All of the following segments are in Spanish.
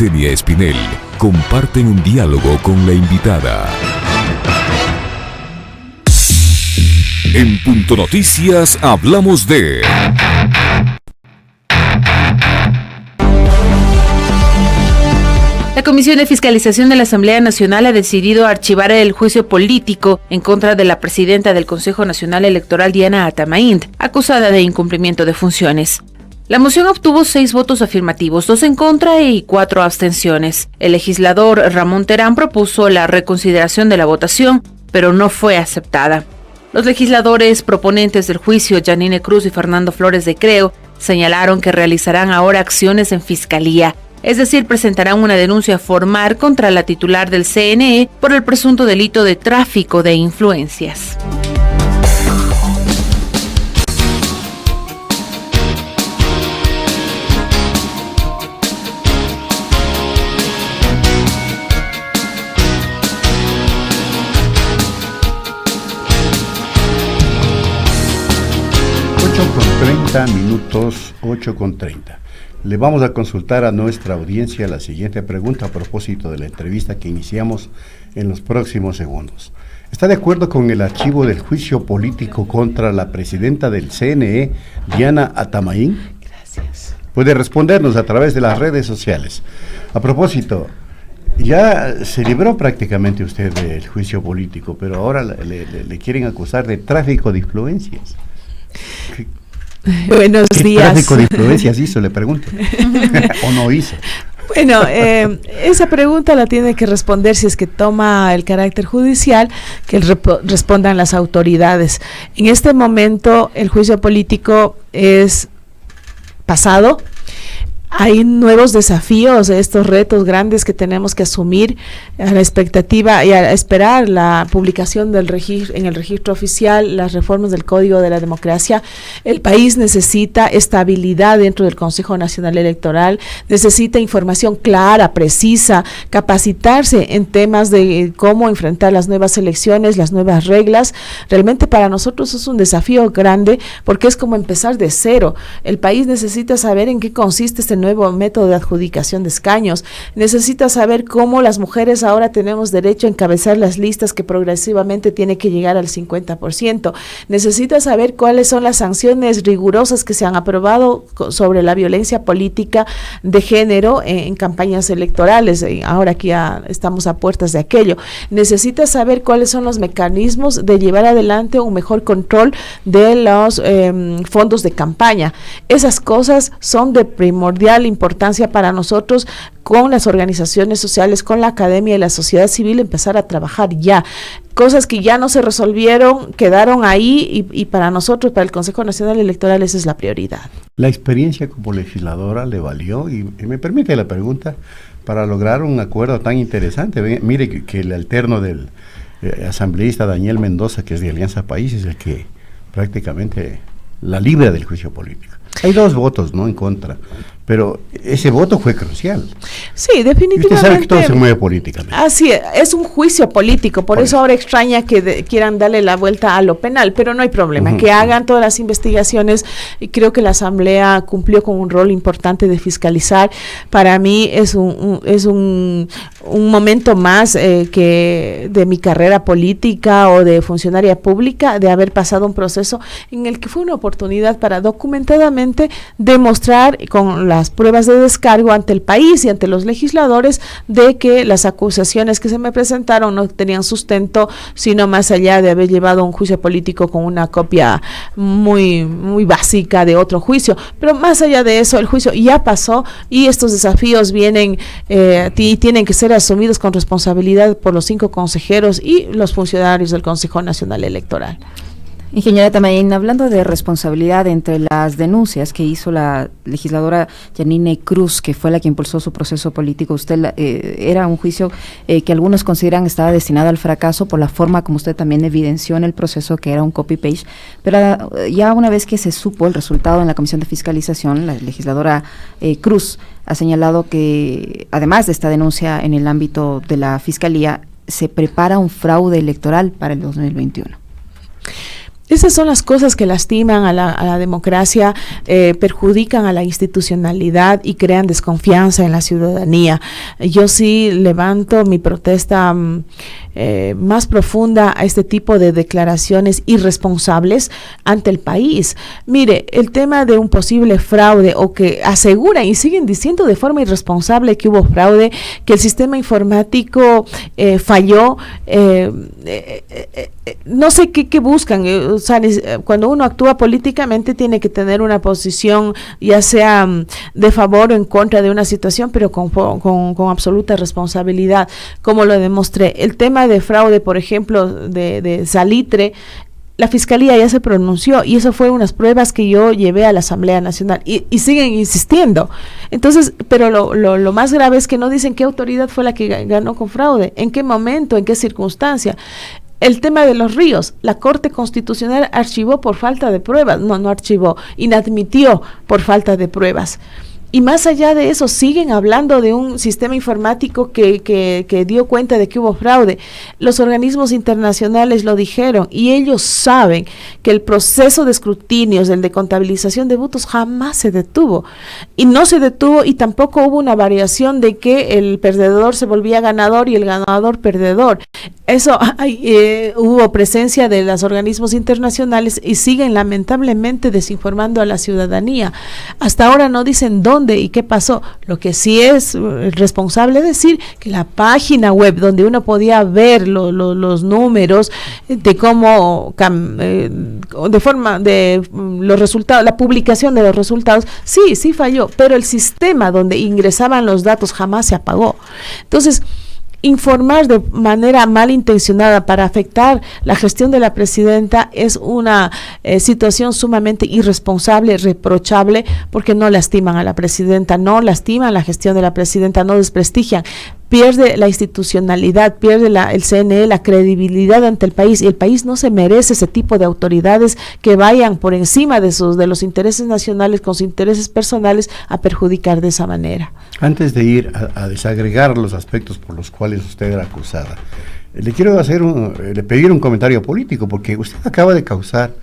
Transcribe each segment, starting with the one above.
Yesenia Espinel comparten un diálogo con la invitada. En Punto Noticias hablamos de... La Comisión de Fiscalización de la Asamblea Nacional ha decidido archivar el juicio político en contra de la presidenta del Consejo Nacional Electoral, Diana Atamaín, acusada de incumplimiento de funciones. La moción obtuvo 6 votos afirmativos, 2 en contra y 4 abstenciones. El legislador Ramón Terán propuso la reconsideración de la votación, pero no fue aceptada. Los legisladores proponentes del juicio, Yanine Cruz y Fernando Flores de Creo, señalaron que realizarán ahora acciones en fiscalía. Es decir, presentarán una denuncia formal contra la titular del CNE por el presunto delito de tráfico de influencias. Minutos 8:30. Le vamos a consultar a nuestra audiencia la siguiente pregunta a propósito de la entrevista que iniciamos en los próximos segundos. ¿Está de acuerdo con el archivo del juicio político contra la presidenta del CNE, Diana Atamaín? Gracias. Puede respondernos a través de las redes sociales. A propósito, ya se libró prácticamente usted del juicio político, pero ahora le quieren acusar de tráfico de influencias. Buenos días. ¿Qué tráfico de influencias hizo, le pregunto? ¿O no hizo? Bueno, esa pregunta la tiene que responder, si es que toma el carácter judicial, que respondan las autoridades. En este momento el juicio político es pasado. Hay nuevos desafíos, estos retos grandes que tenemos que asumir a la expectativa y a esperar la publicación del en el registro oficial, las reformas del Código de la Democracia. El país necesita estabilidad dentro del Consejo Nacional Electoral, necesita información clara, precisa, capacitarse en temas de cómo enfrentar las nuevas elecciones, las nuevas reglas. Realmente para nosotros es un desafío grande porque es como empezar de cero. El país necesita saber en qué consiste este nuevo método de adjudicación de escaños, necesita saber cómo las mujeres ahora tenemos derecho a encabezar las listas que progresivamente tiene que llegar al 50%, necesita saber cuáles son las sanciones rigurosas que se han aprobado sobre la violencia política de género en campañas electorales, ahora que ya estamos a puertas de aquello, necesita saber cuáles son los mecanismos de llevar adelante un mejor control de los fondos de campaña. Esas cosas son de primordial importancia para nosotros, con las organizaciones sociales, con la academia y la sociedad civil, empezar a trabajar ya. Cosas que ya no se resolvieron, quedaron ahí y para nosotros, para el Consejo Nacional Electoral, esa es la prioridad. La experiencia como legisladora le valió, y me permite la pregunta, para lograr un acuerdo tan interesante. Mire que el alterno del asambleísta Daniel Mendoza, que es de Alianza País, es el que prácticamente la libra del juicio político. Hay 2 votos, ¿no?, en contra, pero ese voto fue crucial. Sí, definitivamente. Y usted sabe que todo se mueve políticamente. Así es un juicio político, por eso ahora extraña que quieran darle la vuelta a lo penal, pero no hay problema, que hagan todas las investigaciones, y creo que la Asamblea cumplió con un rol importante de fiscalizar. Para mí es un momento más que de mi carrera política o de funcionaria pública, de haber pasado un proceso en el que fue una oportunidad para documentadamente demostrar con las pruebas de descargo ante el país y ante los legisladores de que las acusaciones que se me presentaron no tenían sustento, sino más allá de haber llevado un juicio político con una copia muy, muy básica de otro juicio. Pero más allá de eso, el juicio ya pasó y estos desafíos vienen y tienen que ser asumidos con responsabilidad por los 5 consejeros y los funcionarios del Consejo Nacional Electoral. Ingeniera Atamaín, hablando de responsabilidad, entre las denuncias que hizo la legisladora Yanine Cruz, que fue la que impulsó su proceso político, era un juicio que algunos consideran estaba destinado al fracaso por la forma como usted también evidenció en el proceso, que era un copy-paste, pero ya una vez que se supo el resultado en la Comisión de Fiscalización, la legisladora Cruz ha señalado que, además de esta denuncia en el ámbito de la Fiscalía, se prepara un fraude electoral para el 2021. Esas son las cosas que lastiman a la democracia, perjudican a la institucionalidad y crean desconfianza en la ciudadanía. Yo sí levanto mi protesta más profunda a este tipo de declaraciones irresponsables ante el país. Mire, el tema de un posible fraude, o que aseguran y siguen diciendo de forma irresponsable que hubo fraude, que el sistema informático falló, no sé qué buscan. O sea, cuando uno actúa políticamente tiene que tener una posición, ya sea de favor o en contra de una situación, pero con absoluta responsabilidad, como lo demostré. El tema de fraude, por ejemplo, de Salitre, la Fiscalía ya se pronunció y eso fue unas pruebas que yo llevé a la Asamblea Nacional y siguen insistiendo. Entonces, pero lo más grave es que no dicen qué autoridad fue la que ganó con fraude, en qué momento, en qué circunstancia. El tema de los ríos, la Corte Constitucional archivó por falta de pruebas, no archivó, inadmitió por falta de pruebas. Y más allá de eso, siguen hablando de un sistema informático que dio cuenta de que hubo fraude. Los organismos internacionales lo dijeron y ellos saben que el proceso de escrutinios, el de contabilización de votos, jamás se detuvo. Y no se detuvo y tampoco hubo una variación de que el perdedor se volvía ganador y el ganador perdedor. Eso hubo presencia de los organismos internacionales y siguen lamentablemente desinformando a la ciudadanía. Hasta ahora no dicen dónde y qué pasó. Lo que sí es responsable decir que la página web donde uno podía ver los números de cómo de forma de los resultados, la publicación de los resultados, sí falló, pero el sistema donde ingresaban los datos jamás se apagó. Entonces, informar de manera malintencionada para afectar la gestión de la presidenta es una situación sumamente irresponsable, reprochable, porque no lastiman a la presidenta, no lastiman la gestión de la presidenta, no desprestigian. Pierde la institucionalidad, pierde el CNE, la credibilidad ante el país, y el país no se merece ese tipo de autoridades que vayan por encima de los intereses nacionales con sus intereses personales a perjudicar de esa manera. Antes de ir a desagregar los aspectos por los cuales usted era acusada, le quiero pedir un comentario político, porque usted acaba de causar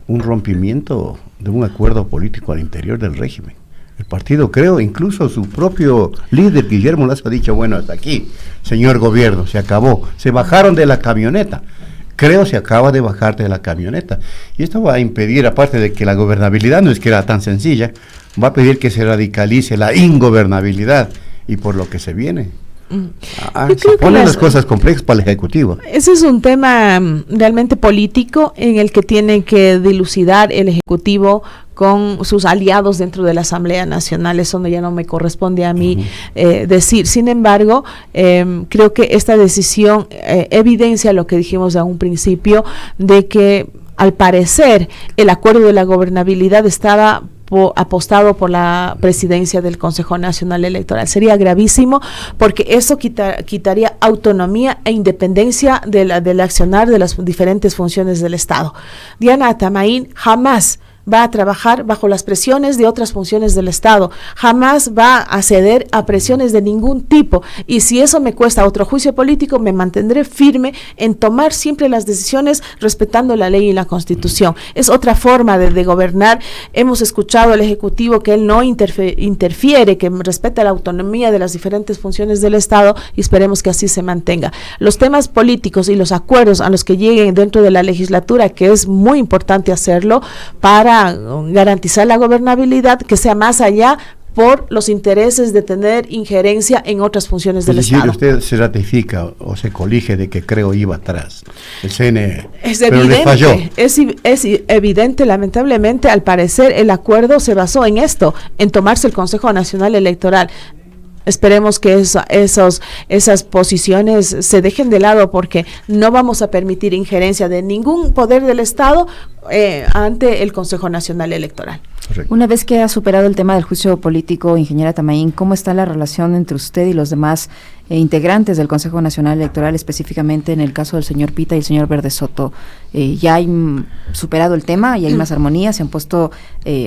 un rompimiento de un acuerdo político al interior del régimen. El partido, creo, incluso su propio líder, Guillermo Lasso, ha dicho, bueno, hasta aquí, señor gobierno, se acabó. Se bajaron de la camioneta. Creo se acaba de bajarte de la camioneta. Y esto va a impedir, aparte de que la gobernabilidad no es que era tan sencilla, va a pedir que se radicalice la ingobernabilidad y por lo que se viene. Se ponen las cosas complejas para el Ejecutivo. Ese es un tema realmente político en el que tiene que dilucidar el Ejecutivo con sus aliados dentro de la Asamblea Nacional. Eso ya no me corresponde a mí decir. Sin embargo, creo que esta decisión evidencia lo que dijimos a un principio, de que al parecer el acuerdo de la gobernabilidad estaba apostado por la presidencia del Consejo Nacional Electoral. Sería gravísimo, porque eso quitaría autonomía e independencia del accionar de las diferentes funciones del Estado. Diana Atamaín jamás va a trabajar bajo las presiones de otras funciones del Estado, jamás va a ceder a presiones de ningún tipo, y si eso me cuesta otro juicio político, me mantendré firme en tomar siempre las decisiones respetando la ley y la Constitución. Es otra forma de gobernar. Hemos escuchado al Ejecutivo que él no interfiere, que respeta la autonomía de las diferentes funciones del Estado, y esperemos que así se mantenga. Los temas políticos y los acuerdos a los que lleguen dentro de la legislatura, que es muy importante hacerlo para garantizar la gobernabilidad, que sea más allá por los intereses de tener injerencia en otras funciones del Estado. Usted se ratifica o se colige de que creo iba atrás el CNE, es pero evidente, le falló. Es evidente, lamentablemente, al parecer el acuerdo se basó en esto, en tomarse el Consejo Nacional Electoral. Esperemos que esas posiciones se dejen de lado, porque no vamos a permitir injerencia de ningún poder del Estado ante el Consejo Nacional Electoral. Correcto. Una vez que ha superado el tema del juicio político, ingeniera Atamaín, ¿cómo está la relación entre usted y los demás integrantes del Consejo Nacional Electoral, específicamente en el caso del señor Pita y el señor Verde Soto, ya hay superado el tema, y hay más armonía, se han puesto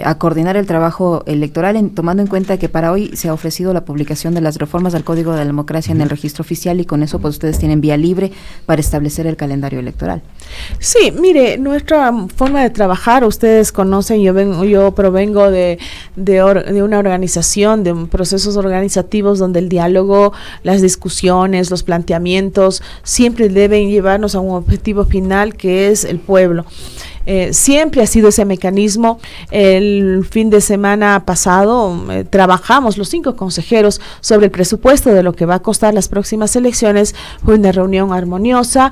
a coordinar el trabajo electoral, tomando en cuenta que para hoy se ha ofrecido la publicación de las reformas al Código de la Democracia en el registro oficial, y con eso pues ustedes tienen vía libre para establecer el calendario electoral. Sí, mire, nuestra forma de trabajar, ustedes conocen, yo provengo de una organización, de procesos organizativos donde el diálogo, las discusiones, los planteamientos siempre deben llevarnos a un objetivo final, que es el pueblo. Siempre ha sido ese mecanismo. El fin de semana pasado trabajamos los 5 consejeros sobre el presupuesto de lo que va a costar las próximas elecciones. Fue una reunión armoniosa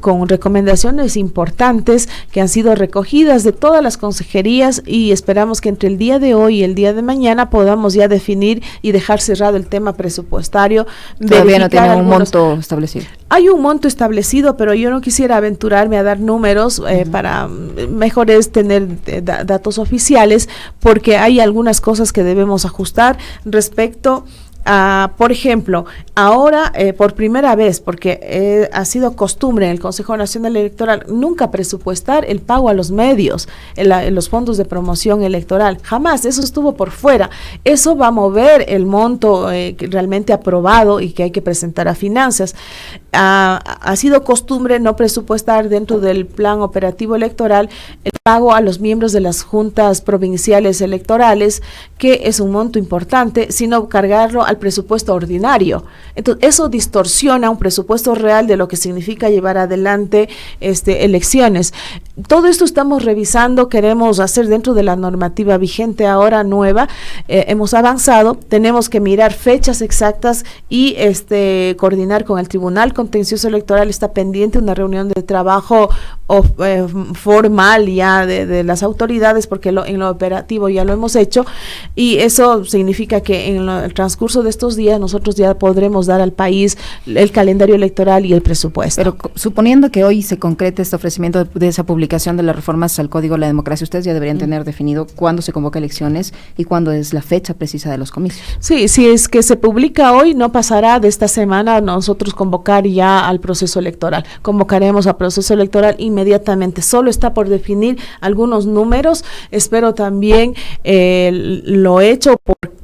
con recomendaciones importantes que han sido recogidas de todas las consejerías, y esperamos que entre el día de hoy y el día de mañana podamos ya definir y dejar cerrado el tema presupuestario. Todavía no tiene un monto establecido. Hay un monto establecido, pero yo no quisiera aventurarme a dar números para... Mejor es tener datos oficiales, porque hay algunas cosas que debemos ajustar respecto a, por ejemplo, ahora por primera vez, porque ha sido costumbre en el Consejo Nacional Electoral nunca presupuestar el pago a los medios, en los fondos de promoción electoral, jamás, eso estuvo por fuera. Eso va a mover el monto realmente aprobado y que hay que presentar a finanzas. Ha sido costumbre no presupuestar dentro del plan operativo electoral el pago a los miembros de las juntas provinciales electorales, que es un monto importante, sino cargarlo al presupuesto ordinario. Entonces, eso distorsiona un presupuesto real de lo que significa llevar adelante elecciones. Todo esto estamos revisando, queremos hacer dentro de la normativa vigente ahora nueva. Hemos avanzado, tenemos que mirar fechas exactas y coordinar con el Tribunal Contencioso Electoral. Está pendiente una reunión de trabajo formal ya de las autoridades, porque en lo operativo ya lo hemos hecho, y eso significa que en el transcurso de estos días nosotros ya podremos dar al país el calendario electoral y el presupuesto. Pero suponiendo que hoy se concrete este ofrecimiento de esa publicación de las reformas al Código de la Democracia, ustedes ya deberían tener definido cuándo se convoca elecciones y cuándo es la fecha precisa de los comicios. Sí, si es que se publica hoy, no pasará de esta semana nosotros convocar ya al proceso electoral. Convocaremos al proceso electoral inmediatamente. Solo está por definir algunos números. Espero también lo hecho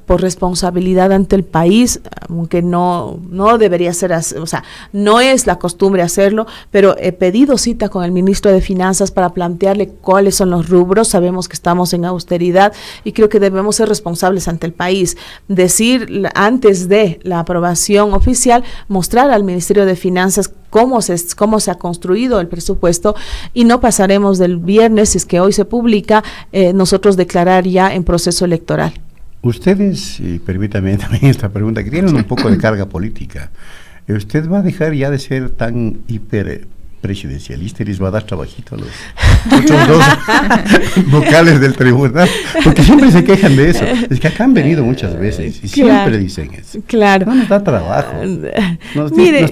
por responsabilidad ante el país, aunque no debería ser así, o sea, no es la costumbre hacerlo, pero he pedido cita con el ministro de Finanzas para plantearle cuáles son los rubros. Sabemos que estamos en austeridad y creo que debemos ser responsables ante el país. Decir antes de la aprobación oficial, mostrar al Ministerio de Finanzas cómo se ha construido el presupuesto, y no pasaremos del viernes, si es que hoy se publica, nosotros declarar ya en proceso electoral. Ustedes, y permítame también esta pregunta, que tienen un poco de carga política, ¿usted va a dejar ya de ser tan presidencialista y les va a dar trabajito a los otros 2 vocales del tribunal? Porque siempre se quejan de eso. Es que acá han venido muchas veces y siempre dicen eso. Claro. No nos da trabajo.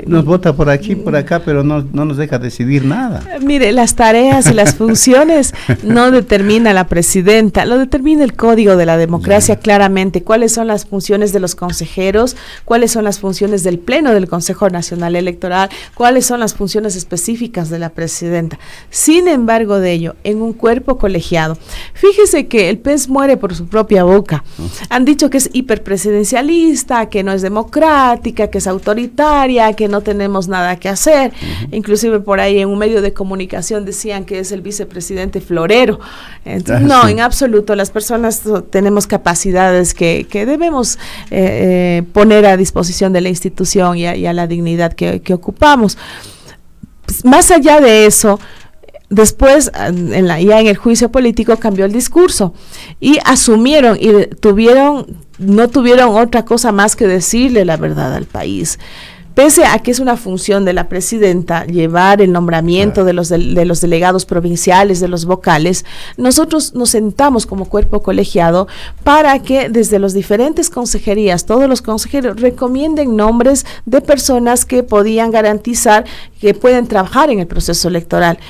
Nos vota por aquí, por acá, pero no nos deja decidir nada. Mire, las tareas y las funciones no determina la presidenta, lo determina el Código de la Democracia claramente. ¿Cuáles son las funciones de los consejeros? ¿Cuáles son las funciones del Pleno del Consejo Nacional Electoral? ¿Cuáles son las funciones específicas de la presidenta? Sin embargo de ello, en un cuerpo colegiado, fíjese que el pez muere por su propia boca. Han dicho que es hiperpresidencialista, que no es democrática, que es autoritaria, que no tenemos nada que hacer. Inclusive por ahí en un medio de comunicación decían que es el vicepresidente florero. Entonces, no, en absoluto. Las personas tenemos capacidades que debemos poner a disposición de la institución y a la dignidad que ocupamos. Más allá de eso, después ya en el juicio político cambió el discurso y asumieron y no tuvieron otra cosa más que decirle la verdad al país. Pese a que es una función de la presidenta llevar el nombramiento de los delegados provinciales, de los vocales, nosotros nos sentamos como cuerpo colegiado para que desde las diferentes consejerías, todos los consejeros recomienden nombres de personas que podían garantizar que pueden trabajar en el proceso electoral.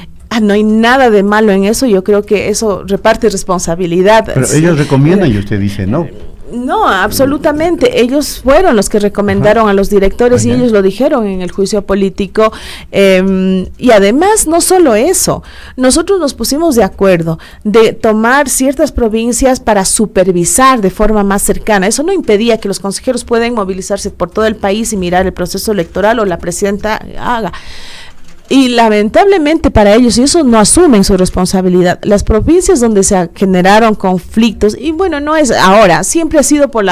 No hay nada de malo en eso, yo creo que eso reparte responsabilidad. Pero ellos recomiendan y usted dice no. No, absolutamente. Ellos fueron los que recomendaron a los directores y ellos lo dijeron en el juicio político. Y además, no solo eso, nosotros nos pusimos de acuerdo de tomar ciertas provincias para supervisar de forma más cercana. Eso no impedía que los consejeros puedan movilizarse por todo el país y mirar el proceso electoral o la presidenta haga. Y lamentablemente para ellos, y eso no asumen su responsabilidad, las provincias donde se generaron conflictos, y bueno, no es ahora, siempre ha sido por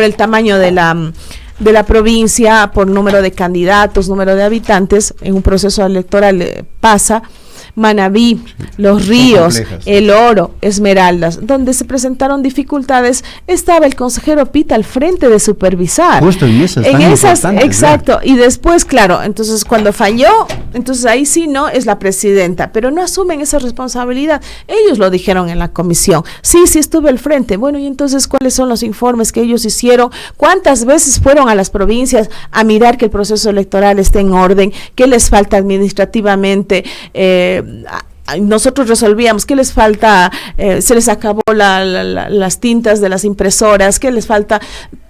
el tamaño de la provincia, por número de candidatos, número de habitantes, en un proceso electoral pasa. Manabí, Los Ríos, El Oro, Esmeraldas, donde se presentaron dificultades, estaba el consejero Pita al frente de supervisar. Justo en esas, exacto, y después, claro, entonces cuando falló, entonces ahí sí no es la presidenta, pero no asumen esa responsabilidad. Ellos lo dijeron en la comisión, sí estuve al frente. Bueno, y entonces, ¿cuáles son los informes que ellos hicieron? ¿Cuántas veces fueron a las provincias a mirar que el proceso electoral esté en orden? ¿Qué les falta administrativamente? Nosotros resolvíamos qué les falta, se les acabó las tintas de las impresoras, qué les falta,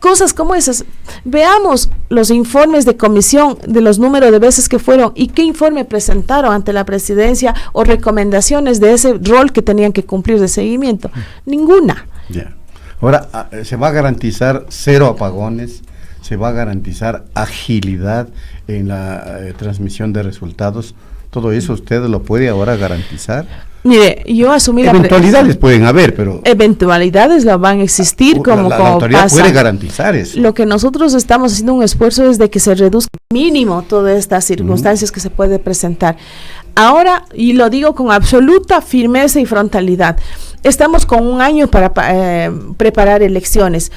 cosas como esas. Veamos los informes de comisión de los números de veces que fueron y qué informe presentaron ante la presidencia o recomendaciones de ese rol que tenían que cumplir de seguimiento. Ninguna. Ya. Ahora, se va a garantizar 0 apagones, se va a garantizar agilidad en la transmisión de resultados. ¿Todo eso usted lo puede ahora garantizar? Mire, yo asumí eventualidades pueden haber, pero eventualidades la van a existir como la autoridad pasa. Puede garantizar eso. Lo que nosotros estamos haciendo un esfuerzo es de que se reduzca mínimo todas estas circunstancias que se puede presentar. Ahora, y lo digo con absoluta firmeza y frontalidad, estamos con un año para preparar elecciones.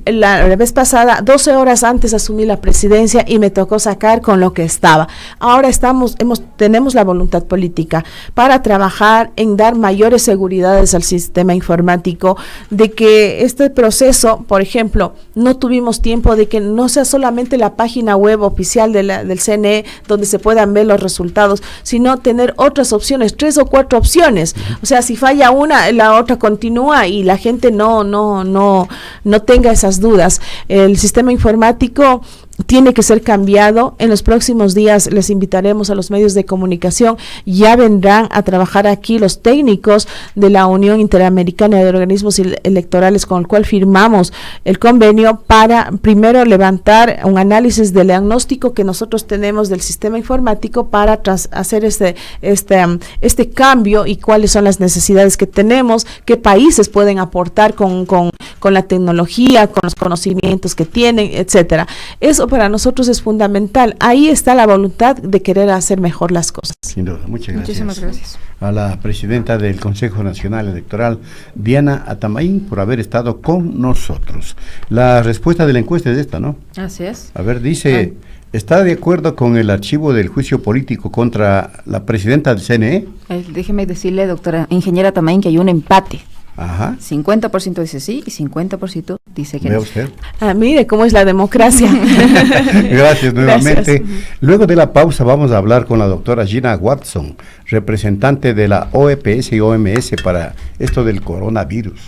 La vez pasada, 12 horas antes asumí la presidencia y me tocó sacar con lo que estaba. Ahora tenemos la voluntad política para trabajar en dar mayores seguridades al sistema informático, de que este proceso, por ejemplo, no tuvimos tiempo de que no sea solamente la página web oficial del CNE donde se puedan ver los resultados, sino tener otras opciones, 3 o 4 opciones. O sea, si falla una, la otra continúa y la gente no tenga esas dudas. El sistema informático tiene que ser cambiado. En los próximos días les invitaremos a los medios de comunicación. Ya vendrán a trabajar aquí los técnicos de la Unión Interamericana de Organismos Electorales, con el cual firmamos el convenio para primero levantar un análisis del diagnóstico que nosotros tenemos del sistema informático para hacer este cambio y cuáles son las necesidades que tenemos, qué países pueden aportar con la tecnología, con los conocimientos que tienen, etcétera. Eso para nosotros es fundamental. Ahí está la voluntad de querer hacer mejor las cosas. Sin duda, muchas gracias. Muchísimas gracias. A la presidenta del Consejo Nacional Electoral, Diana Atamaín, por haber estado con nosotros. La respuesta de la encuesta es esta, ¿no? Así es. A ver, dice, ¿está de acuerdo con el archivo del juicio político contra la presidenta del CNE? Déjeme decirle, doctora ingeniera Atamaín, que hay un empate. Ajá. 50% dice sí y 50% dice que no. ¿Ve usted? Mire cómo es la democracia. Gracias nuevamente. Gracias. Luego de la pausa vamos a hablar con la doctora Gina Watson, representante de la OEPS y OMS para esto del coronavirus.